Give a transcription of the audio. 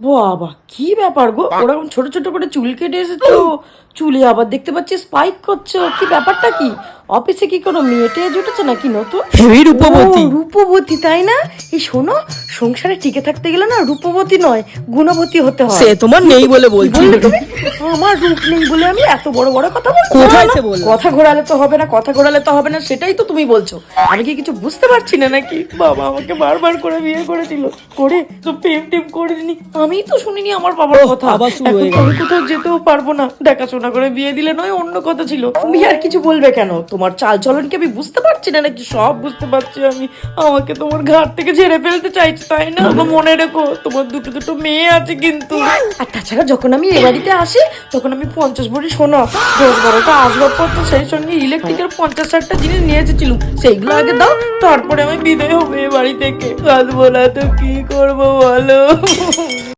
বাবা কি ব্যাপার গো, ওরকম ছোট ছোট করে চুল কেটে এসেছো, চুলে আবার দেখতে পাচ্ছি স্পাইক করছো, কি ব্যাপারটা কি? অফিসে কি কোনো মেয়েটে জুটেছে নাকি নতুন? হেভি রূপবতী। ও, রূপবতী তাই না? এই শোনো, সংসারে টিকে থাকতে গেলে না রূপবতী নয়, গুণবতী হতে হয়। সে তোমার নেই বলে কি বলছি। বললে তুমি? আমার রূপ নেই বলে আমি এত বড় বড় কথা বলছি? কোথায় না, সে না, বললো? কথা ঘোরালে তো হবে না, কথা ঘোরালে তো হবে না, সেটাই তো তুমি বলছো। আমি কি কিছু বুঝতে পারছি না নাকি? বাবা আমাকে বারবার করে বিয়ে করেছিল, করে তো প্রেম টেম করেনি, আমি তো শুনিনি আমার বাবার কথা। আবার শুরু এখন হয়ে তো গেল। আমি কোথাও যেতেও পারবো না, দেখাশোনা করে বিয়ে দিলে নয়, অন্য কথা ছিল। তুমি আর কিছু বলবে কেন? তোমার চাল চলন কি আমি বুঝতে পারছি না নাকি? সব বুঝতে পারছি আমি। আমাকে তোমার ঘাট থেকে ঝেড়ে ফেলতে চাইছো তাই না? আমার মনে রেখো, তোমার দুটো দুটো মেয়ে আছে কিন্তু। আর তাছাড়া যখন আমি এ বাড়িতে আসি তখন আমি 50 ভরি সোনা, 10-12টা আসবাবপত্র, সেই সঙ্গে ইলেকট্রিকের 50-60টা জিনিস নিয়ে এসেছিলাম। সেইগুলো আগে দাও, তারপরে আমি বিদায় হবো এ বাড়ি থেকে। আসবো না তো কি করবো বলো?